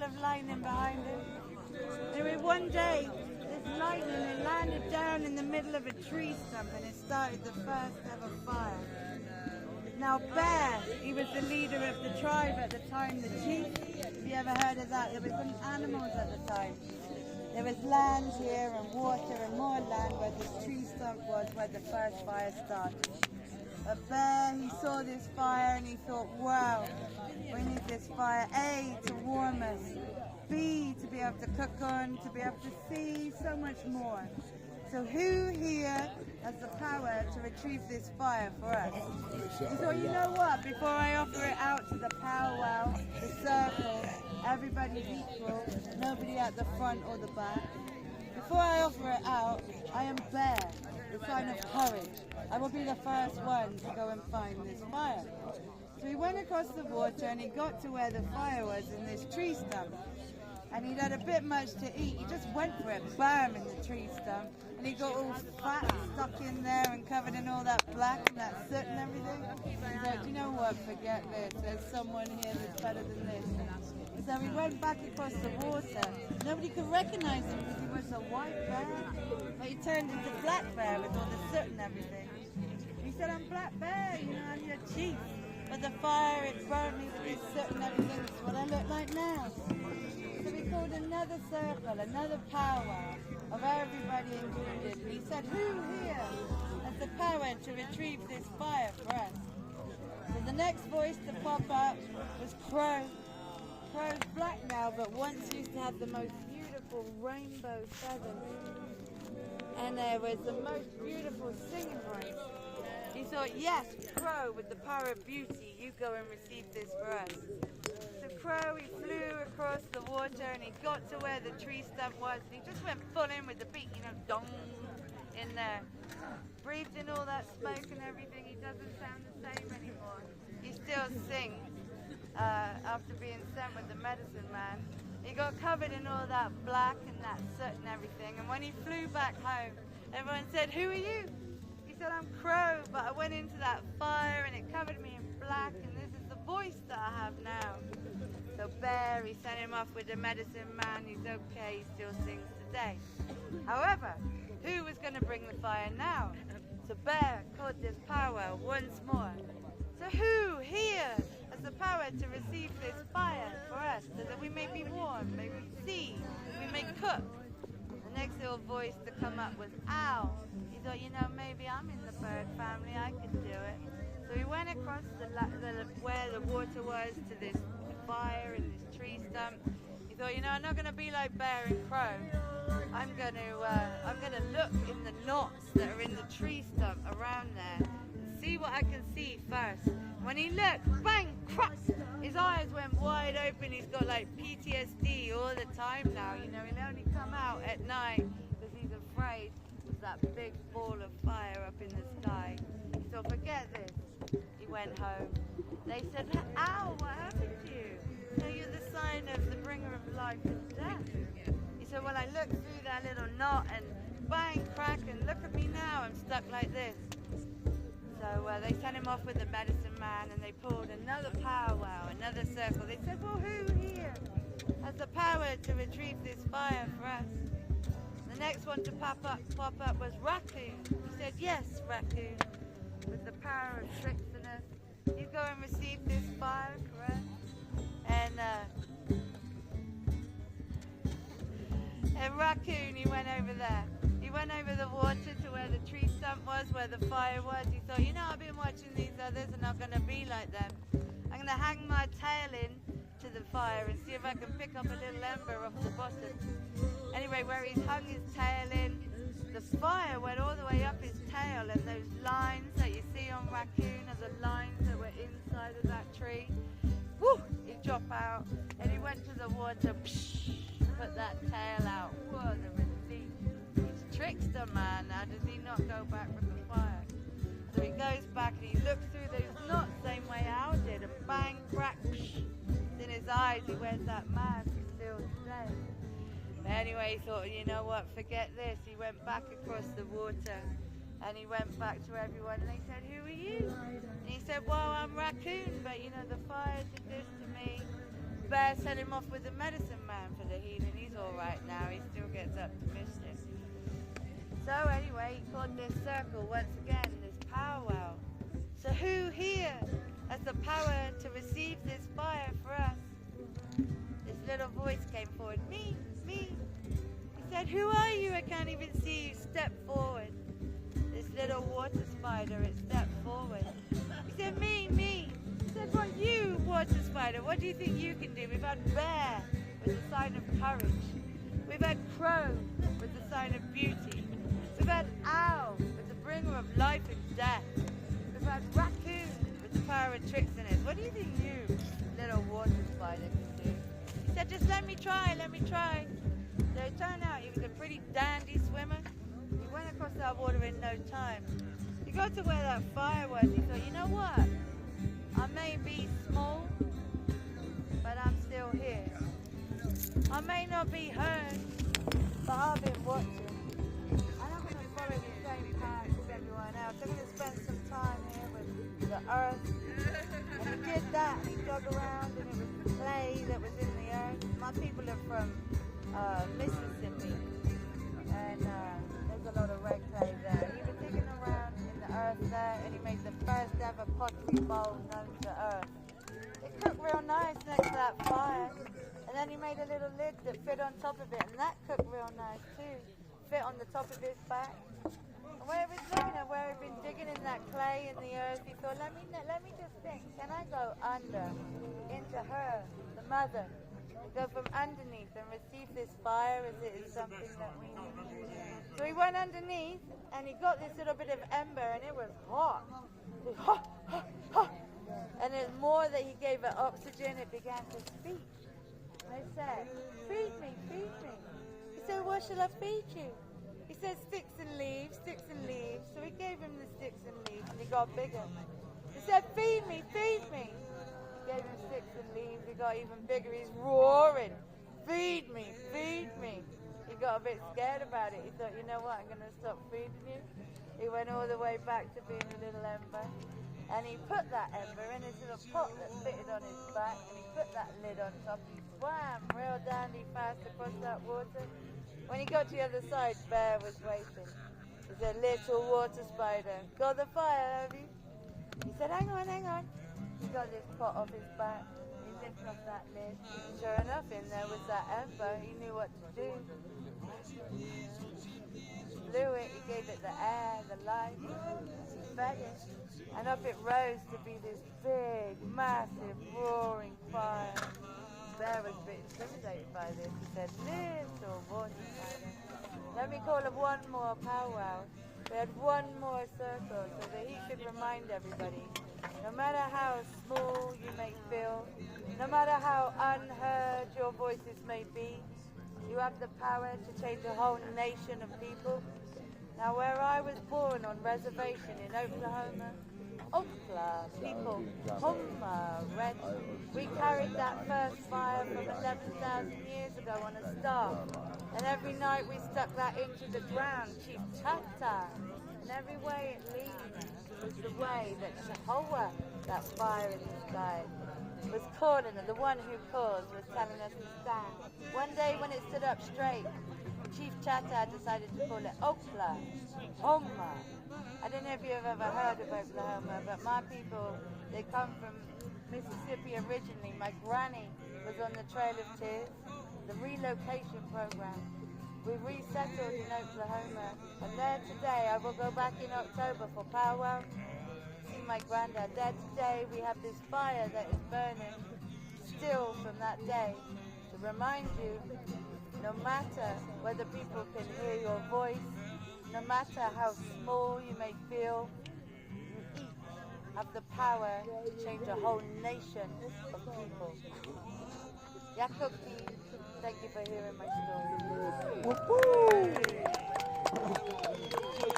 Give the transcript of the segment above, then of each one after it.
of lightning behind him. Anyway, one day, this lightning, it landed down in the middle of a tree stump and it started the first ever fire. Now Bear, he was the leader of the tribe at the time, the chief. Have you ever heard of that? There were some animals at the time. There was land here and water and more land where this tree stump was, where the first fire started. But Bear, he saw this fire and he thought, wow, we need this fire, A, to warm us, B, to be able to cook on, to be able to see so much more. So who here has the power to retrieve this fire for us? He thought, you know what, before I offer it out to the powwow, the circle, everybody's equal, nobody at the front or the back. Before I offer it out, I am Bear, the sign of courage. I will be the first one to go and find this fire. So he went across the water and he got to where the fire was in this tree stump. And he'd had a bit much to eat. He just went for it, bam, in the tree stump. And he got all fat, stuck in there and covered in all that black and that soot and everything. He thought, you know what, forget this. There's someone here that's better than this. And so he went back across the water. Nobody could recognize him because he was a white bear. But he turned into Black Bear with all the soot and everything. He said, I'm Black Bear, you know, I'm your chief. But the fire, it burned me with this soot and everything. That's what I look like now. So we called another circle, another powwow of everybody included. And he said, who here has the power to retrieve this fire for us? So the next voice to pop up was Crow. Crow's black now, but once used to have the most beautiful rainbow feathers. And there was the most beautiful singing voice. He thought, yes, Crow, with the power of beauty, you go and receive this for us. So Crow, he flew across the water and he got to where the tree stump was and he just went full in with the beat, you know, dong, in there. Breathed in all that smoke and everything. He doesn't sound the same anymore. He still sings after being sent with the medicine man. He got covered in all that black and that soot and everything. And when he flew back home, everyone said, who are you? He said, I'm Crow, but I went into that fire and it covered me in black and this is the voice that I have now. So Bear, he sent him off with the medicine man. He's okay, he still sings today. However, who was going to bring the fire now? So Bear called this powwow once more. So who here has the power to receive this fire for us so that we may be warm, may we see, we may cook? The next little voice to come up was Owl. He thought, you know, maybe I'm in the bird family, I could do it. So he went across where the water was to this fire in this tree stump. He thought, you know, I'm not going to be like Bear and Crow. I'm going to look in the knots that are in the tree stump around there and see what I can see first. When he looked, bang, crack, his eyes went wide open. He's got like PTSD all the time now. You know, he'll only come out at night because he's afraid of that big ball of fire up in the sky. He thought, forget this. He went home. They said, Ow, what happened to you? No, you're the sign of the bringer of life and death. He said, well, I looked through that little knot and bang, crack, and look at me now, I'm stuck like this. So they sent him off with the medicine man and they pulled another powwow, another circle. They said, well, who here has the power to retrieve this fire for us? The next one to pop up was Raccoon. He said, yes, Raccoon, with the power of tricksiness, you go and receive this fire for us. And Raccoon, he went over there. He went over the water to where the tree stump was, where the fire was. He thought, you know, I've been watching these others and I'm going to be like them. I'm going to hang my tail in to the fire and see if I can pick up a little ember off the bottom. Anyway, where he's hung his tail in, the fire went all the way up his tail, and those lines that you see on Raccoon are the lines that were inside of that tree. Woo! He'd drop out and he went to the water, psh, put that tail out. Whoa, the relief. He's trickster, man. Now does he not go back with the fire? So he goes back and he looks through those knots same way Owl did, and bang, crack, psh, it's in his eyes. He wears that mask still today. But anyway, he thought, you know what, forget this. He went back across the water and he went back to everyone and they said, who are you? And he said, well, I'm Raccoon, but you know, the fire did this to me. bear sent him off with the medicine man for the healing. He's all right now. He still gets up to mischief. So anyway, he called this circle once again, this powwow. So who here has the power to receive this fire for us? This little voice came forward. Me, me. He said, who are you? I can't even see you. Step forward. This little water spider, it stepped forward. He said, me, me. He said, what you, water spider? What do you think you can do? We've had bear with the sign of courage. We've had crow with the sign of beauty. We've had owl with the bringer of life and death. We've had raccoon with the power of tricks in it. What do you think you, little water spider, can do? He said, just let me try, let me try. So it turned out he was a pretty dandy swimmer. He went across that water in no time. He got to where that fire was. He thought, you know what? I may be small, but I'm still here. I may not be heard, but I've been watching. I'm not going to follow the same path as everyone else. I'm going to spend some time here with the earth. And he did that, and he dug around, and it was clay that was in the earth. My people are from Mississippi, and there's a lot of red clay there. He was digging around in the earth there, and he made the first ever pottery bowl known to earth. It cooked real nice next to that fire, and then he made a little lid that fit on top of it, and that cooked real nice too. Fit on the top of his back. And when he was looking at where he'd been digging in that clay in the earth, he thought, let me just think, can I go under, into her, the mother, go from underneath and receive this fire as it is something that we need? So he went underneath, and he got this little bit of ember, and it was hot. It was hot, hot, hot. And the more that he gave it oxygen, it began to speak. And it said, feed me, feed me. He said, what shall I feed you? He said, sticks and leaves, sticks and leaves. So he gave him the sticks and leaves, and he got bigger. He said, feed me, feed me. He gave him sticks and leaves, he got even bigger. He's roaring, feed me, feed me. He got a bit scared about it. He thought, you know what, I'm going to stop feeding you. He went all the way back to being a little ember. And he put that ember in his little pot that fitted on his back, and he put that lid on top. He swam real dandy fast across that water. When he got to the other side, Bear was waiting. He said, little water spider, got the fire, have you? He said, hang on, hang on. He got this pot off his back. He lifted off that lid. Sure enough, in there was that ember. He knew what to do. Blew it, he gave it the air, the light, he fed it. And up it rose to be this big, massive, roaring fire. Bear was a bit intimidated by this. He said, little water spider, let me call it one more powwow. We had one more circle so that he could remind everybody, no matter how small you may feel, no matter how unheard your voices may be, you have the power to change a whole nation of people. Now, where I was born on reservation in Oklahoma, people, red. We carried that first fire from 11,000 years ago on a staff. And every night we stuck that into the ground, Chief Tata. And every way it leads was the way that Jehovah, that fire in the sky, was calling, and the one who calls was telling us to stand. One day when it stood up straight, Chief Chata decided to call it Oklahoma. I don't know if you've ever heard of Oklahoma, but my people, they come from Mississippi originally. My granny was on the Trail of Tears, the relocation program. We resettled in Oklahoma, and there today, I will go back in October for powwow, see my granddad. There today, we have this fire that is burning still from that day to remind you, no matter whether people can hear your voice, no matter how small you may feel, you each have the power to change a whole nation of people. Yakoki, thank you for hearing my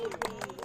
story.